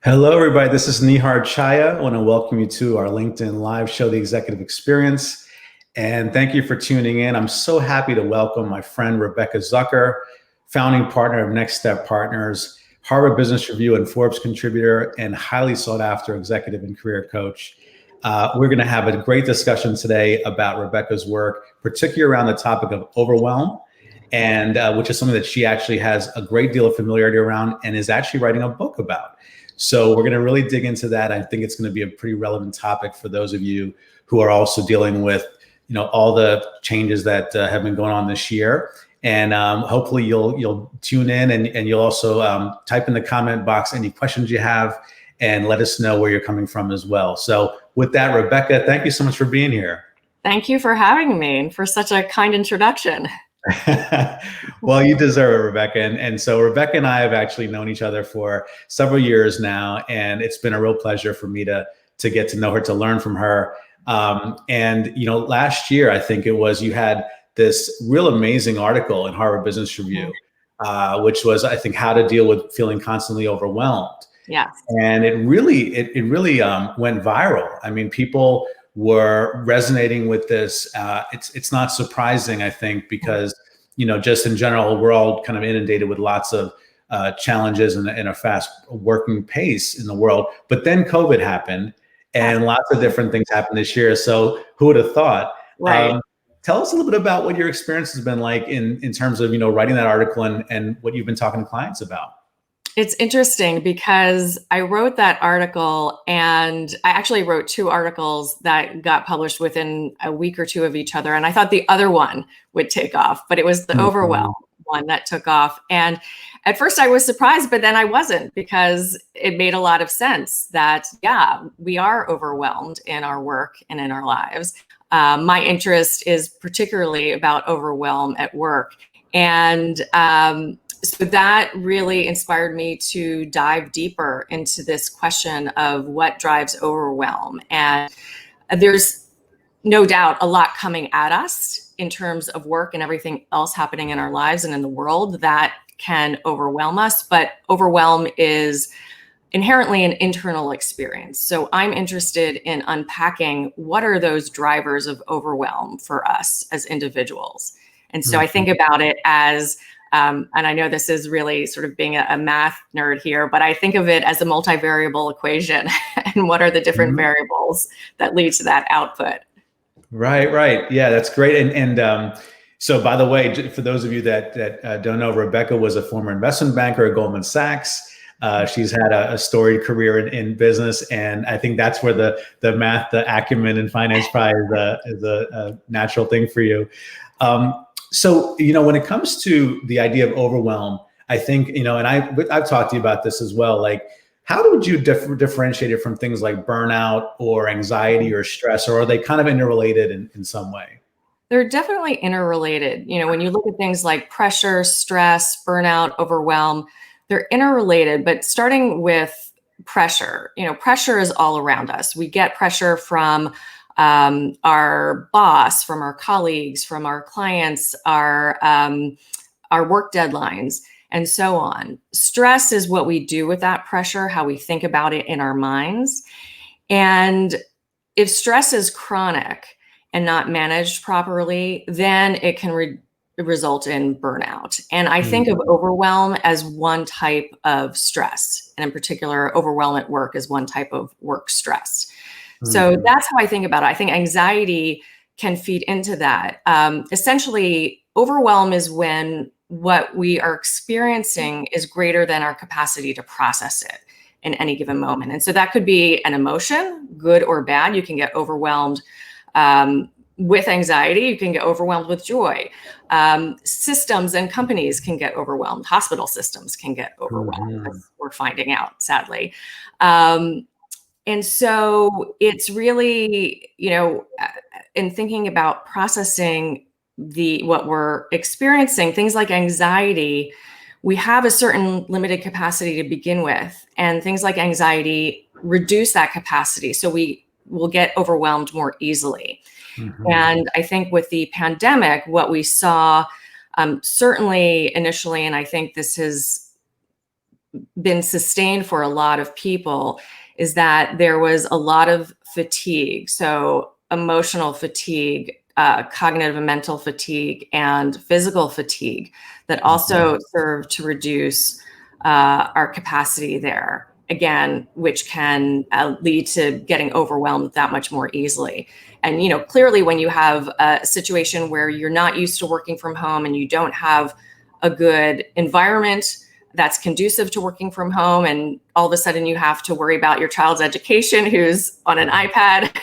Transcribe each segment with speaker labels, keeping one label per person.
Speaker 1: Hello, everybody. This is Nihar Chhaya. I want to welcome you to our LinkedIn Live show, The Executive Experience. And thank you for tuning in. I'm so happy to welcome my friend, Rebecca Zucker, founding partner of Next Step Partners, Harvard Business Review and Forbes contributor, and highly sought after executive and career coach. We're going to have a great discussion today about Rebecca's work, particularly around the topic of overwhelm, and which is something that she actually has a great deal of familiarity around and is actually writing a book about. So we're going to really dig into that. I think it's going to be a pretty relevant topic for those of you who are also dealing with, all the changes that have been going on this year. And hopefully you'll tune in and you'll also type in the comment box any questions you have and let us know where you're coming from as well. So with that, Rebecca, thank you so much for being here.
Speaker 2: Thank you for having me and for such a kind introduction.
Speaker 1: Well, you deserve it, Rebecca. And so Rebecca and I have actually known each other for several years now, and it's been a real pleasure for me to get to know her, to learn from her. Last year, I think it was, you had this real amazing article in Harvard Business Review, which was, I think, how to deal with feeling constantly overwhelmed.
Speaker 2: Yes.
Speaker 1: And it really went viral. I mean, people were resonating with this. It's not surprising, I think, because, just in general, we're all kind of inundated with lots of challenges and a fast working pace in the world. But then COVID happened and lots of different things happened this year. So who would have thought?
Speaker 2: Right.
Speaker 1: Tell us a little bit about what your experience has been like in terms of, writing that article and what you've been talking to clients about.
Speaker 2: It's interesting because I wrote that article, and I actually wrote two articles that got published within a week or two of each other. And I thought the other one would take off, but it was the Overwhelm one that took off. And at first I was surprised, but then I wasn't, because it made a lot of sense that, we are overwhelmed in our work and in our lives. My interest is particularly about overwhelm at work. And so that really inspired me to dive deeper into this question of what drives overwhelm. And there's no doubt a lot coming at us in terms of work and everything else happening in our lives and in the world that can overwhelm us. But overwhelm is inherently an internal experience. So I'm interested in unpacking what are those drivers of overwhelm for us as individuals. And so I think about it as and I know this is really sort of being a math nerd here, but I think of it as a multivariable equation and what are the different variables that lead to that output.
Speaker 1: Right. Yeah, that's great. And so, by the way, for those of you that don't know, Rebecca was a former investment banker at Goldman Sachs. She's had a storied career in business, and I think that's where the math, the acumen in finance probably is a natural thing for you. So, when it comes to the idea of overwhelm, I think, and I've talked to you about this as well, like, how would you differentiate it from things like burnout or anxiety or stress, or are they kind of interrelated in some way?
Speaker 2: They're definitely interrelated. When you look at things like pressure, stress, burnout, overwhelm, they're interrelated. But starting with pressure, pressure is all around us. We get pressure from our boss, from our colleagues, from our clients, our work deadlines, and so on. Stress is what we do with that pressure, how we think about it in our minds. And if stress is chronic and not managed properly, then it can result in burnout. And I think of overwhelm as one type of stress, and in particular, overwhelm at work is one type of work stress. So that's how I think about it. I think anxiety can feed into that. Essentially, overwhelm is when what we are experiencing is greater than our capacity to process it in any given moment. And so that could be an emotion, good or bad. You can get overwhelmed with anxiety. You can get overwhelmed with joy. Systems and companies can get overwhelmed. Hospital systems can get overwhelmed, as we're finding out, sadly. And so it's really, in thinking about processing what we're experiencing, things like anxiety, we have a certain limited capacity to begin with, and things like anxiety reduce that capacity. So we will get overwhelmed more easily. And I think with the pandemic, what we saw, certainly initially, and I think this has been sustained for a lot of people is that there was a lot of fatigue. So emotional fatigue, cognitive and mental fatigue, and physical fatigue that also serve to reduce our capacity there. Again, which can lead to getting overwhelmed that much more easily. And, clearly when you have a situation where you're not used to working from home and you don't have a good environment that's conducive to working from home, and all of a sudden you have to worry about your child's education who's on an iPad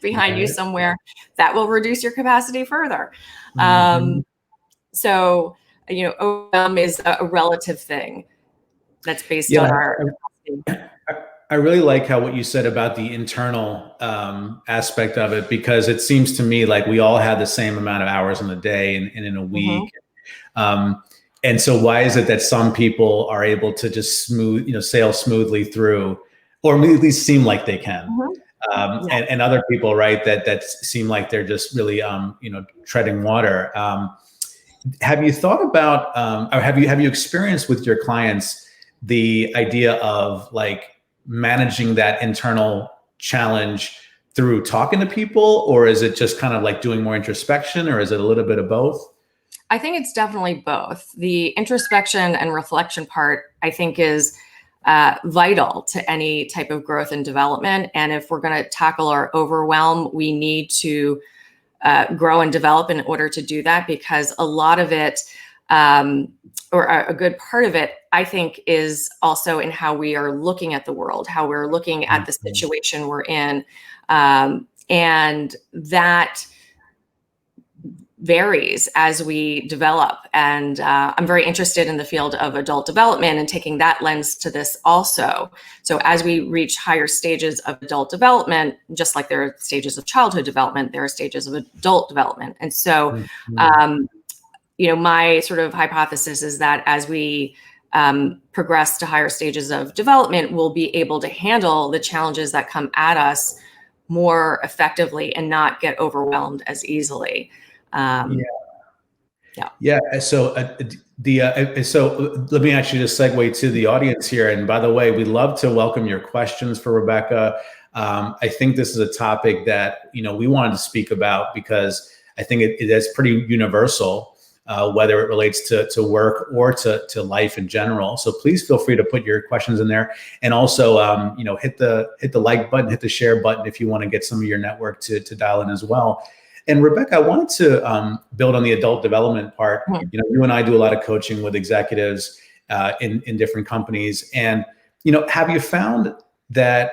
Speaker 2: behind you somewhere, that will reduce your capacity further. So, overwhelm is a relative thing that's based on our capacity.
Speaker 1: I really like how what you said about the internal aspect of it, because it seems to me like we all have the same amount of hours in a day and in a week. And so why is it that some people are able to just sail smoothly through, or at least seem like they can, and other people, right, that seem like they're just really, treading water. Have you thought about, or have you experienced with your clients the idea of like managing that internal challenge through talking to people, or is it just kind of like doing more introspection, or is it a little bit of both?
Speaker 2: I think it's definitely both. The introspection and reflection part, I think, is vital to any type of growth and development. And if we're going to tackle our overwhelm, we need to grow and develop in order to do that, because a lot of it, or a good part of it, I think, is also in how we are looking at the world, how we're looking at the situation we're in. And that varies as we develop. And I'm very interested in the field of adult development and taking that lens to this also. So as we reach higher stages of adult development, just like there are stages of childhood development, there are stages of adult development. And so, my sort of hypothesis is that as we progress to higher stages of development, we'll be able to handle the challenges that come at us more effectively and not get overwhelmed as easily.
Speaker 1: So so let me actually just segue to the audience here. And by the way, we love to welcome your questions for Rebecca. I think this is a topic that we wanted to speak about because I think it is pretty universal, whether it relates to work or to life in general. So please feel free to put your questions in there, and also hit the like button, hit the share button if you want to get some of your network to dial in as well. And Rebecca, I wanted to build on the adult development part. You and I do a lot of coaching with executives in different companies. And, have you found that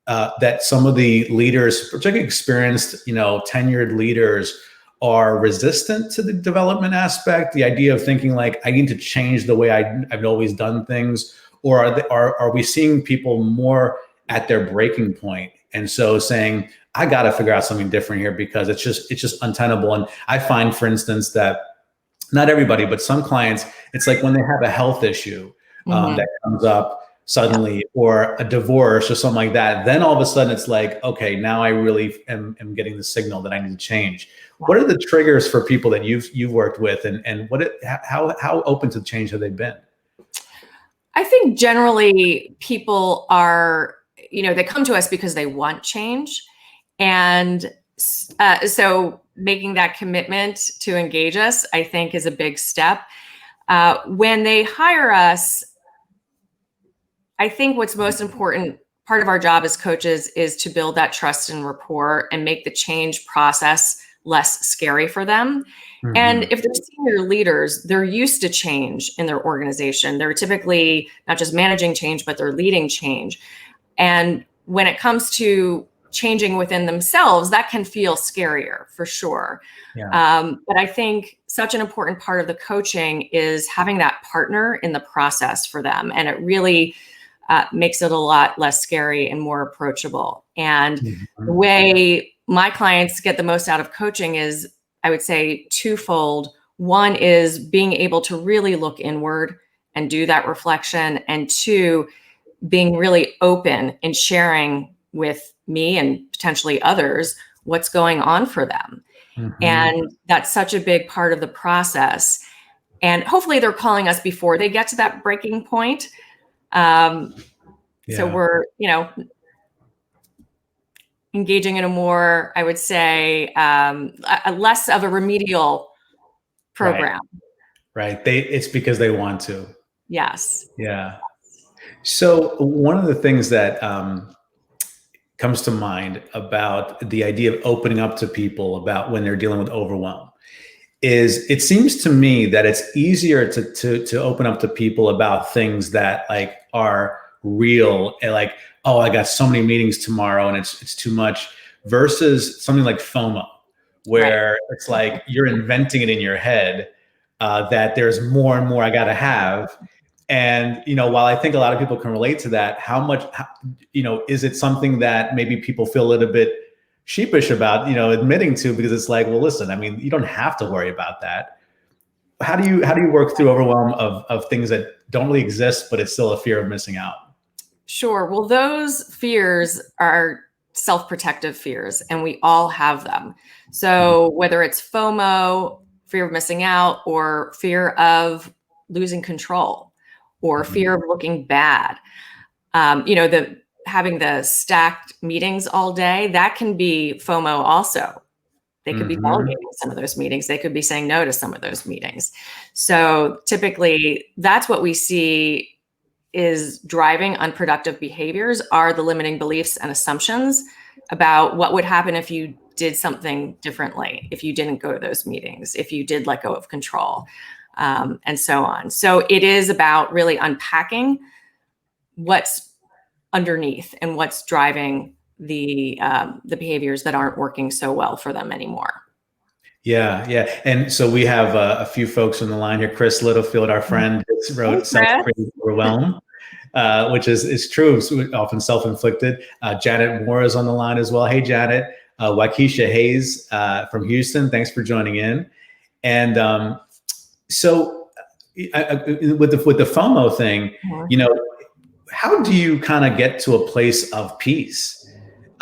Speaker 1: that some of the leaders, particularly experienced, tenured leaders, are resistant to the development aspect, the idea of thinking like, I need to change the way I've always done things? Or are we seeing people more at their breaking point? And so saying, I got to figure out something different here because it's just untenable. And I find, for instance, that not everybody, but some clients, it's like when they have a health issue that comes up suddenly, or a divorce or something like that, then all of a sudden it's like, okay, now I really am getting the signal that I need to change. What are the triggers for people that you've worked with, and how open to change have they been?
Speaker 2: I think generally people are, they come to us because they want change. And so making that commitment to engage us, I think, is a big step. When they hire us, I think what's most important part of our job as coaches is to build that trust and rapport and make the change process less scary for them. And if they're senior leaders, they're used to change in their organization. They're typically not just managing change, but they're leading change. And when it comes to changing within themselves, that can feel scarier for sure. But I think such an important part of the coaching is having that partner in the process for them. And it really makes it a lot less scary and more approachable. And the way my clients get the most out of coaching is, I would say, twofold. One is being able to really look inward and do that reflection. And two, being really open and sharing with me and potentially others what's going on for them. And that's such a big part of the process. And hopefully they're calling us before they get to that breaking point. So we're, engaging in a more, I would say, a less of a remedial program.
Speaker 1: Right. It's because they want to.
Speaker 2: Yes.
Speaker 1: Yeah. So one of the things that comes to mind about the idea of opening up to people about when they're dealing with overwhelm is it seems to me that it's easier to open up to people about things that like are real and like, oh, I got so many meetings tomorrow and it's too much, versus something like FOMO, where it's like you're inventing it in your head, that there's more and more I got to have. And, while I think a lot of people can relate to that, how much, is it something that maybe people feel a little bit sheepish about, admitting to, because it's like, well, listen, I mean, you don't have to worry about that. How do you work through overwhelm of things that don't really exist, but it's still a fear of missing out?
Speaker 2: Sure. Well, those fears are self-protective fears, and we all have them. So whether it's FOMO, fear of missing out, or fear of losing control, or fear of looking bad, having the stacked meetings all day, that can be FOMO also. They could be delegating some of those meetings. They could be saying no to some of those meetings. So typically that's what we see is driving unproductive behaviors, are the limiting beliefs and assumptions about what would happen if you did something differently, if you didn't go to those meetings, if you did let go of control, and so on. So it is about really unpacking what's underneath and what's driving the behaviors that aren't working so well for them anymore.
Speaker 1: Yeah, yeah. And so we have a few folks on the line here. Chris Littlefield, our friend, wrote Self-Created Overwhelm, which is true, often self-inflicted. Janet Moore is on the line as well. Hey, Janet. Waukesha Hayes from Houston, thanks for joining in. And so with the FOMO thing, how do you kind of get to a place of peace?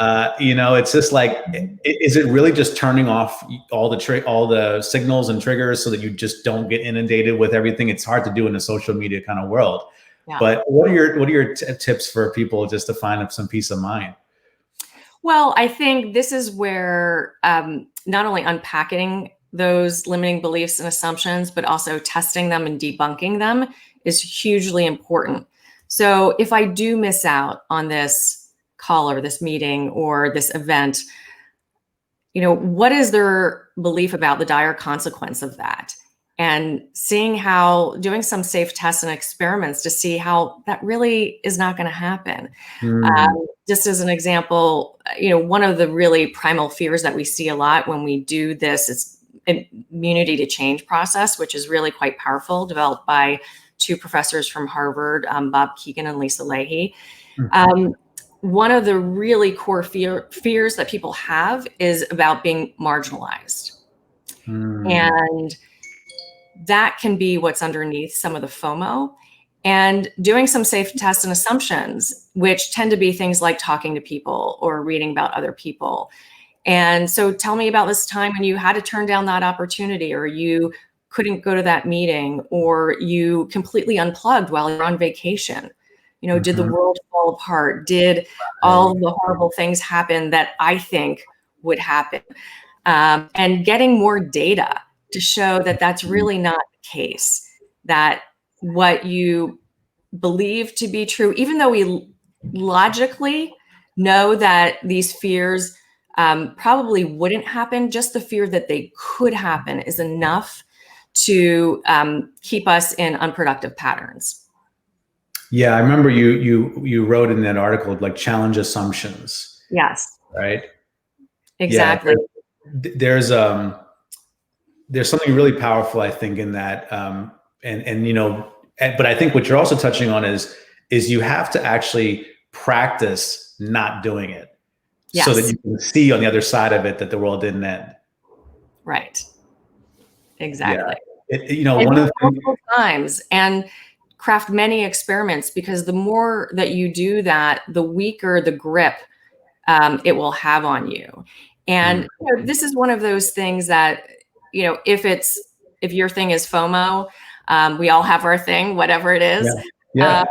Speaker 1: It's just like, is it really just turning off all the signals and triggers so that you just don't get inundated with everything? It's hard to do in a social media kind of world. Yeah. But what are your tips for people just to find some peace of mind?
Speaker 2: Well, I think this is where not only unpacking those limiting beliefs and assumptions, but also testing them and debunking them is hugely important. So if I do miss out on this call or this meeting or this event, what is their belief about the dire consequence of that? And doing some safe tests and experiments to see how that really is not going to happen. Just as an example, one of the really primal fears that we see a lot when we do this is immunity to change process, which is really quite powerful, developed by two professors from Harvard, Bob Keegan and Lisa Leahy. One of the really core fears that people have is about being marginalized. And that can be what's underneath some of the FOMO. And doing some safe tests and assumptions, which tend to be things like talking to people or reading about other people. And so tell me about this time when you had to turn down that opportunity, or you couldn't go to that meeting, or you completely unplugged while you're on vacation. Did the world fall apart? Did all the horrible things happen that I think would happen? And getting more data to show that that's really not the case, that what you believe to be true, even though we logically know that these fears probably wouldn't happen, just the fear that they could happen is enough to keep us in unproductive patterns.
Speaker 1: Yeah, I remember you wrote in that article, like, challenge assumptions.
Speaker 2: Yes.
Speaker 1: Right.
Speaker 2: Exactly.
Speaker 1: Yeah, there's something really powerful, I think, in that. But I think what you're also touching on is you have to actually practice not doing it, so that you can see on the other side of it that the world didn't end.
Speaker 2: Right. Exactly.
Speaker 1: Yeah. One of the
Speaker 2: multiple times, and craft many experiments, because the more that you do that, the weaker the grip it will have on you. And this is one of those things that, if your thing is FOMO, we all have our thing, whatever it is.
Speaker 1: Yeah.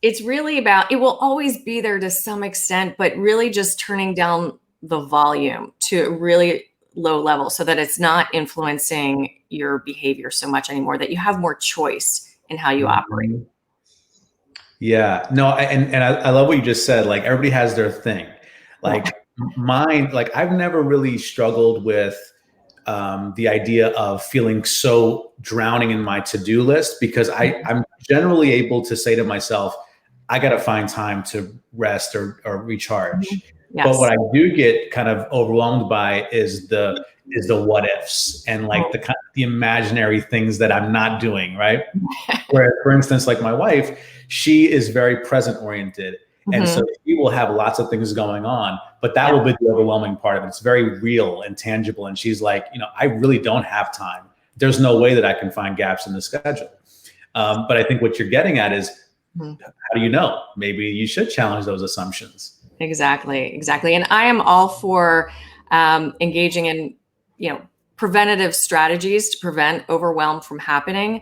Speaker 2: it's really about, it will always be there to some extent, but really just turning down the volume to a really low level so that it's not influencing your behavior so much anymore, that you have more choice in how you operate.
Speaker 1: Mhm. Yeah, no, and I love what you just said. Like everybody has their thing.
Speaker 2: Yeah.
Speaker 1: Like mine, like I've never really struggled with the idea of feeling so drowning in my to-do list because I'm generally able to say to myself, I got to find time to rest or
Speaker 2: Mhm.
Speaker 1: recharge. But
Speaker 2: Yes.
Speaker 1: what I do get kind of overwhelmed by is the what ifs and like the imaginary things that I'm not doing, right? Where, for instance, like my wife, she is very present oriented. And so
Speaker 2: Mhm.
Speaker 1: she will have lots of things going on, but that
Speaker 2: Yeah.
Speaker 1: will be the overwhelming part of it. It's very real and tangible. And she's like, I really don't have time. There's no way that I can find gaps in the schedule. But I think what you're getting at is,
Speaker 2: Mhm.
Speaker 1: how do you know? Maybe you should challenge those assumptions.
Speaker 2: Exactly. And I am all for engaging in, preventative strategies to prevent overwhelm from happening.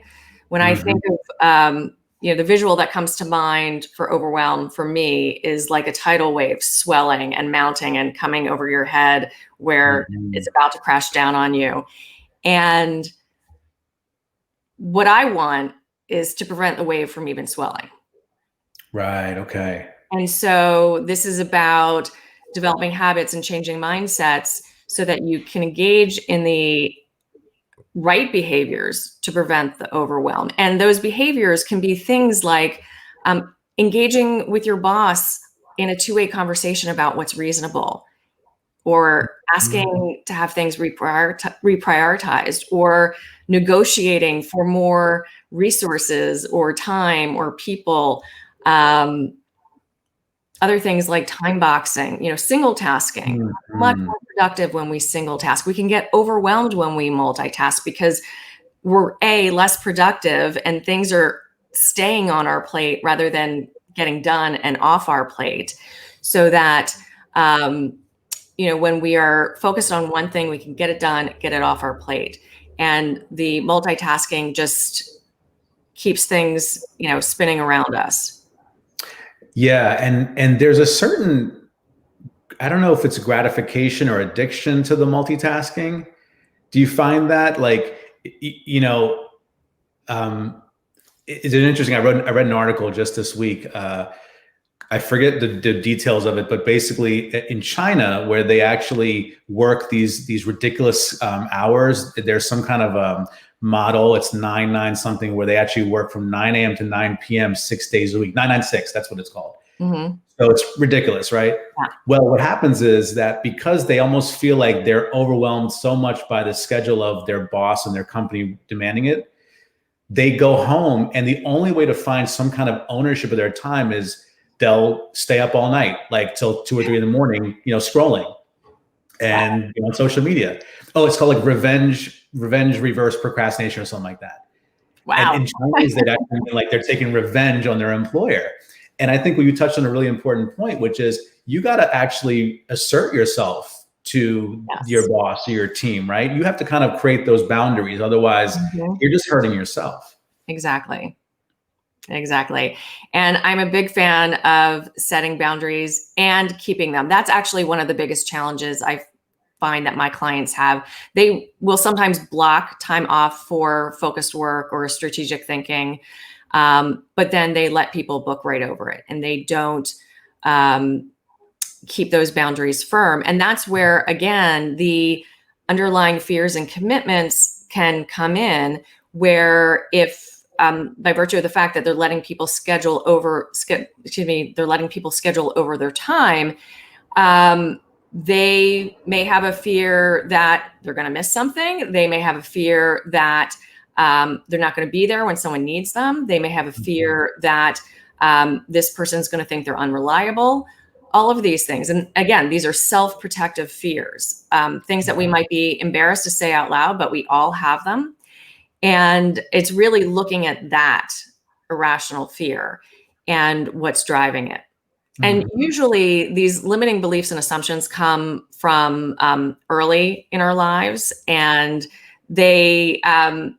Speaker 2: When I
Speaker 1: Mhm.
Speaker 2: think of, the visual that comes to mind for overwhelm for me is like a tidal wave swelling and mounting and coming over your head where it's
Speaker 1: Mhm.
Speaker 2: about to crash down on you. And what I want is to prevent the wave from even swelling.
Speaker 1: Right. Okay.
Speaker 2: And so this is about developing habits and changing mindsets so that you can engage in the right behaviors to prevent the overwhelm. And those behaviors can be things like engaging with your boss in a two-way conversation about what's reasonable, or
Speaker 1: Mhm.
Speaker 2: asking to have things reprioritized, or negotiating for more resources or time or people. Um, Other things like time boxing, single tasking. Much
Speaker 1: Mhm.
Speaker 2: more productive when we single task. We can get overwhelmed when we multitask because we're less productive and things are staying on our plate rather than getting done and off our plate. So that when we are focused on one thing, we can get it done, get it off our plate. And the multitasking just keeps things, spinning around us.
Speaker 1: Yeah, and there's a certain, I don't know if it's gratification or addiction to the multitasking. Do you find that like, um, it's interesting. I read an article just this week. I forget the details of it, but basically in China, where they actually work these ridiculous hours, there's some kind of model. It's 9-9 something, where they actually work from 9 a.m. to 9 p.m. 6 days a week. 996, that's what it's called.
Speaker 2: Mhm.
Speaker 1: So it's ridiculous, right?
Speaker 2: Yeah.
Speaker 1: Well, what happens is that because they almost feel like they're overwhelmed so much by the schedule of their boss and their company demanding it, they go home, and the only way to find some kind of ownership of their time is they'll stay up all night, like till 2 or 3 in the morning, scrolling
Speaker 2: Wow.
Speaker 1: and on social media. Oh, it's called like revenge reverse procrastination or something like that. And
Speaker 2: Wow.
Speaker 1: in Chinese, they'd actually mean like they're taking revenge on their employer. And I think you touched on a really important point, which is you got to actually assert yourself to your
Speaker 2: Yes.
Speaker 1: boss or your team, right? You have to kind of create those boundaries. Otherwise,
Speaker 2: Mhm.
Speaker 1: you're just hurting yourself.
Speaker 2: Exactly. Exactly. And I'm a big fan of setting boundaries and keeping them. That's actually one of the biggest challenges I find that my clients have. They will sometimes block time off for focused work or strategic thinking, but then they let people book right over it and they don't um, keep those boundaries firm. And that's where, again, the underlying fears and commitments can come in, where if by virtue of the fact that they're letting people they're letting people schedule over their time, they may have a fear that they're going to miss something. They may have a fear that they're not going to be there when someone needs them. They may have a fear that this person's going to think they're unreliable. All of these things. And again, these are self-protective fears, things that we might be embarrassed to say out loud, but we all have them. And it's really looking at that irrational fear and what's driving it. And
Speaker 1: Mhm.
Speaker 2: usually these limiting beliefs and assumptions come from early in our lives, and they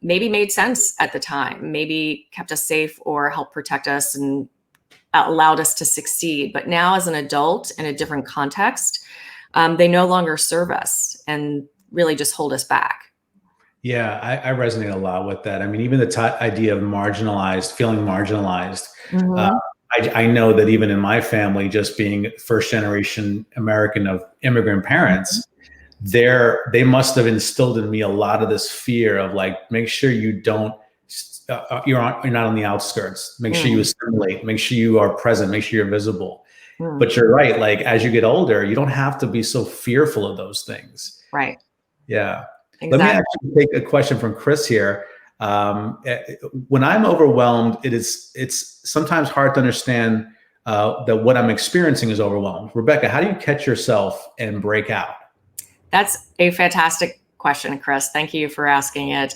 Speaker 2: maybe made sense at the time, maybe kept us safe or helped protect us and allowed us to succeed. But now as an adult in a different context, they no longer serve us and really just hold us back.
Speaker 1: Yeah, I resonate a lot with that. I mean, even the idea of marginalized, feeling marginalized. Uh,
Speaker 2: Mm-hmm.
Speaker 1: I know that even in my family, just being first generation American of immigrant parents, they must have instilled in me a lot of this fear of like, make sure you don't, you're not on the outskirts. Make sure you assimilate. Make sure you are present. Make sure you're visible.
Speaker 2: Mm-hmm.
Speaker 1: But you're right. Like as you get older, you don't have to be so fearful of those things.
Speaker 2: Right.
Speaker 1: Yeah. Let me
Speaker 2: Exactly.
Speaker 1: actually take a question from Chris here. When I'm overwhelmed, it's sometimes hard to understand that what I'm experiencing is overwhelmed. Rebecca, how do you catch yourself and break out?
Speaker 2: That's a fantastic question, Chris. Thank you for asking it.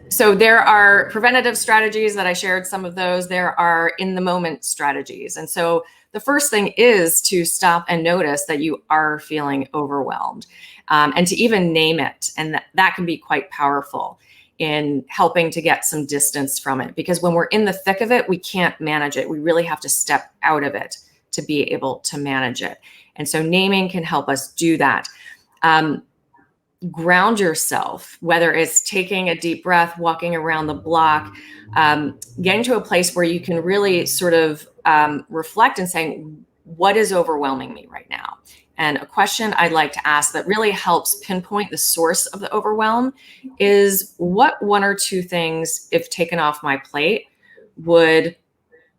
Speaker 2: So there are preventative strategies that I shared some of those. There are in the moment strategies. And so the first thing is to stop and notice that you are feeling overwhelmed, and to even name it. And that can be quite powerful in helping to get some distance from it, because when we're in the thick of it, we can't manage it. We really have to step out of it to be able to manage it. And so naming can help us do that. Ground yourself, whether it's taking a deep breath, walking around the block, getting to a place where you can really sort of reflect and saying, what is overwhelming me right now? And a question I'd like to ask that really helps pinpoint the source of the overwhelm is, what one or two things, if taken off my plate, would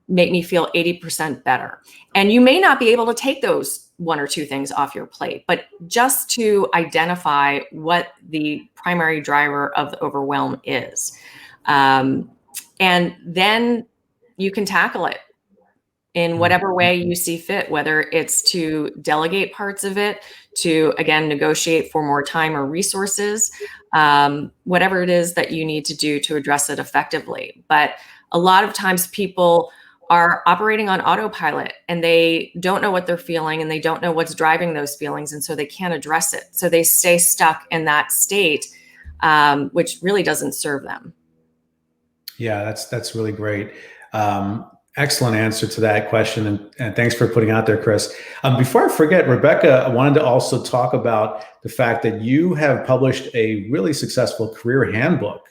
Speaker 2: make me feel 80% better? And you may not be able to take those one or two things off your plate, but just to identify what the primary driver of the overwhelm is. And then you can tackle it in whatever way you see fit, whether it's to delegate parts of it, to, again, negotiate for more time or resources, whatever it is that you need to do to address it effectively. But a lot of times people are operating on autopilot and they don't know what they're feeling and they don't know what's driving those feelings. And so they can't address it. So they stay stuck in that state, which really doesn't serve them.
Speaker 1: Yeah, that's really great. Excellent answer to that question, and thanks for putting out there, Chris. Before I forget, Rebecca, I wanted to also talk about the fact that you have published a really successful career handbook,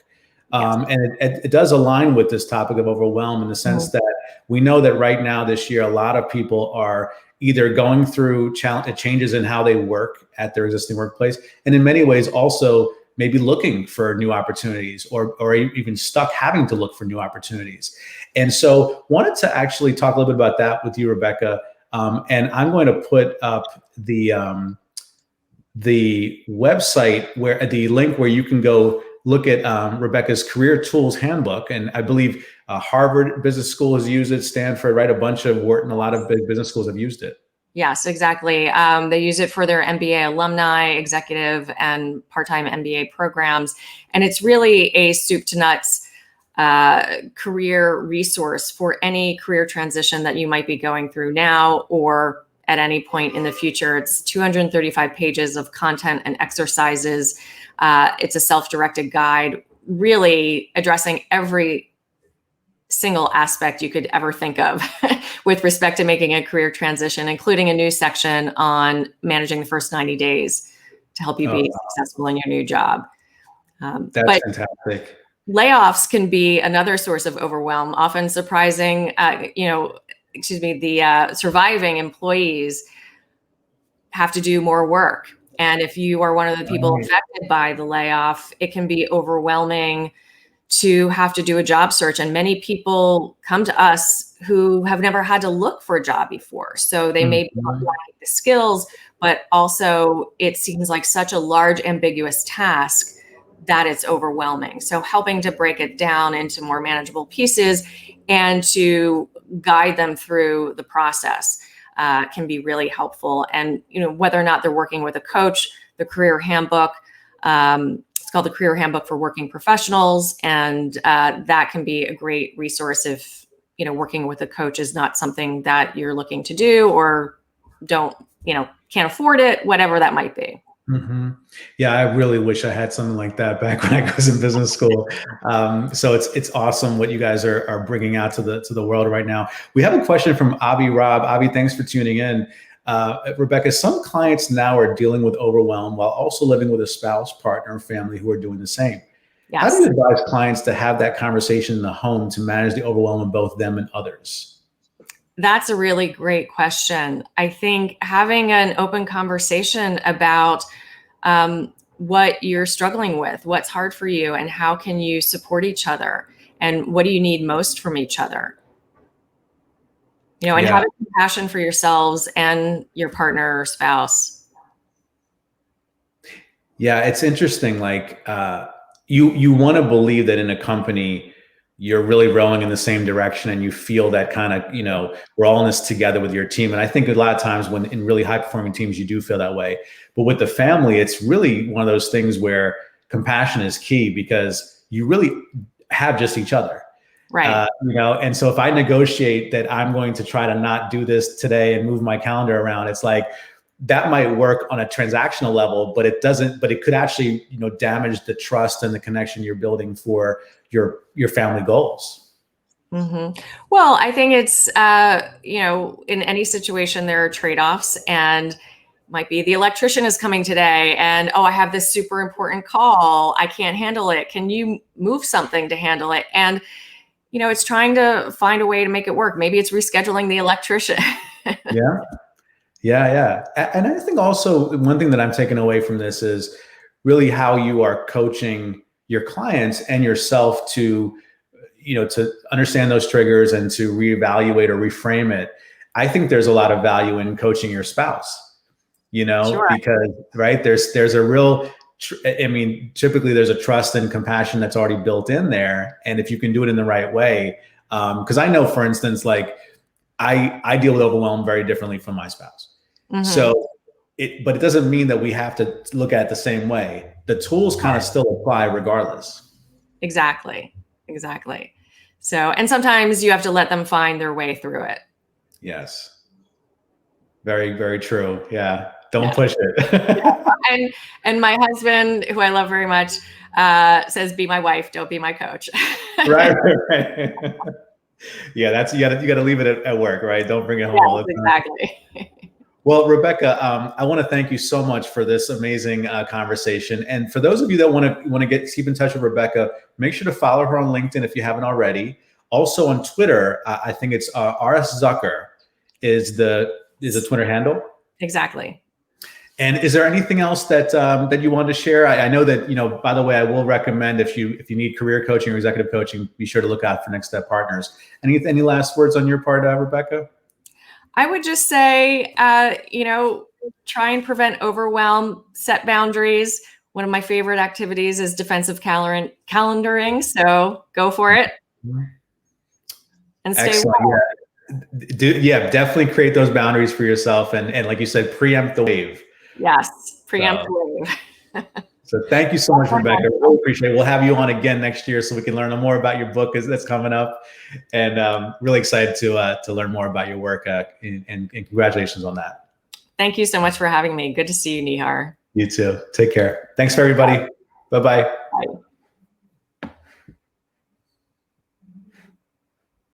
Speaker 1: and it does align with this topic of overwhelm in the sense that we know that right now this year, a lot of people are either going through changes in how they work at their existing workplace, and in many ways also maybe looking for new opportunities or even stuck having to look for new opportunities. And so wanted to actually talk a little bit about that with you, Rebecca. And I'm going to put up the website, where the link where you can go look at Rebecca's Career Tools Handbook. And I believe Harvard Business School has used it, Stanford, right? A bunch of Wharton, a lot of big business schools have used it.
Speaker 2: Yes, exactly. They use it for their MBA alumni, executive, and part-time MBA programs. And it's really a soup to nuts career resource for any career transition that you might be going through now or at any point in the future. It's 235 pages of content and exercises. It's a self-directed guide, really addressing every single aspect you could ever think of with respect to making a career transition, including a new section on managing the first 90 days to help you be successful in your new job.
Speaker 1: That's fantastic.
Speaker 2: Layoffs can be another source of overwhelm, often surprising, the surviving employees have to do more work. And if you are one of the people affected by the layoff, it can be overwhelming to have to do a job search. And many people come to us who have never had to look for a job before. So they may be lacking the skills, but also it seems like such a large, ambiguous task that it's overwhelming. So helping to break it down into more manageable pieces and to guide them through the process can be really helpful. And, whether or not they're working with a coach, the career handbook, it's called the Career Handbook for Working Professionals. And that can be a great resource if, working with a coach is not something that you're looking to do or can't afford it, whatever that might be.
Speaker 1: Hmm. Yeah, I really wish I had something like that back when I was in business school. So it's awesome what you guys are bringing out to the world right now. We have a question from Avi Rob. Avi, thanks for tuning in. Rebecca, some clients now are dealing with overwhelm while also living with a spouse, partner, or family who are doing the same. How do you
Speaker 2: Yes.
Speaker 1: advise clients to have that conversation in the home to manage the overwhelm of both them and others?
Speaker 2: That's a really great question. I think having an open conversation about what you're struggling with, what's hard for you, and how can you support each other, and what do you need most from each other, and
Speaker 1: Yeah.
Speaker 2: having compassion for yourselves and your partner or spouse.
Speaker 1: Yeah, it's interesting. Like you want to believe that in a company you're really rowing in the same direction, and you feel that kind of we're all in this together with your team. And I think a lot of times when in really high performing teams you do feel that way. But with the family, it's really one of those things where compassion is key because you really have just each other.
Speaker 2: Right.
Speaker 1: And so if I negotiate that I'm going to try to not do this today and move my calendar around, it's like that might work on a transactional level, but it doesn't, but it could actually, damage the trust and the connection you're building for your family goals.
Speaker 2: Mm-hmm. Well, I think it's, in any situation, there are trade-offs, and might be the electrician is coming today and, oh, I have this super important call. I can't handle it. Can you move something to handle it? And, it's trying to find a way to make it work. Maybe it's rescheduling the electrician.
Speaker 1: Yeah. Yeah. And I think also one thing that I'm taking away from this is really how you are coaching your clients and yourself to understand those triggers and to reevaluate or reframe it. I think there's a lot of value in coaching your spouse,
Speaker 2: Sure.
Speaker 1: because right there's a real, typically there's a trust and compassion that's already built in there. And if you can do it in the right way, because I know, for instance, like I deal with overwhelm very differently from my spouse.
Speaker 2: Mm-hmm.
Speaker 1: So but it doesn't mean that we have to look at it the same way. The tools kind of still apply regardless.
Speaker 2: Exactly. So, and sometimes you have to let them find their way through it.
Speaker 1: Yes. Very, very true. Yeah. Don't
Speaker 2: Yeah.
Speaker 1: push it.
Speaker 2: Yeah. And my husband, who I love very much, says, "Be my wife, don't be my coach."
Speaker 1: Right. Yeah, that's you got to leave it at work, right? Don't bring it home all the time.
Speaker 2: Exactly.
Speaker 1: Well, Rebecca, I want to thank you so much for this amazing conversation. And for those of you that want to keep in touch with Rebecca, make sure to follow her on LinkedIn if you haven't already. Also on Twitter, I think it's RS Zucker is the Twitter handle.
Speaker 2: Exactly.
Speaker 1: And is there anything else that you wanted to share? I know that, by the way, I will recommend if you need career coaching or executive coaching, be sure to look out for Next Step Partners. Any last words on your part, Rebecca?
Speaker 2: I would just say, try and prevent overwhelm, set boundaries. One of my favorite activities is defensive calendaring. So go for it and stay
Speaker 1: Excellent.
Speaker 2: well.
Speaker 1: Definitely create those boundaries for yourself. And like you said, preempt the wave.
Speaker 2: Yes, preempt the wave.
Speaker 1: So thank you so much, Rebecca. I really appreciate it. We'll have you on again next year so we can learn more about your book that's coming up. And really excited to learn more about your work. And congratulations on that.
Speaker 2: Thank you so much for having me. Good to see you, Nihar.
Speaker 1: You too. Take care. Thanks for everybody. Bye-bye.
Speaker 2: Bye.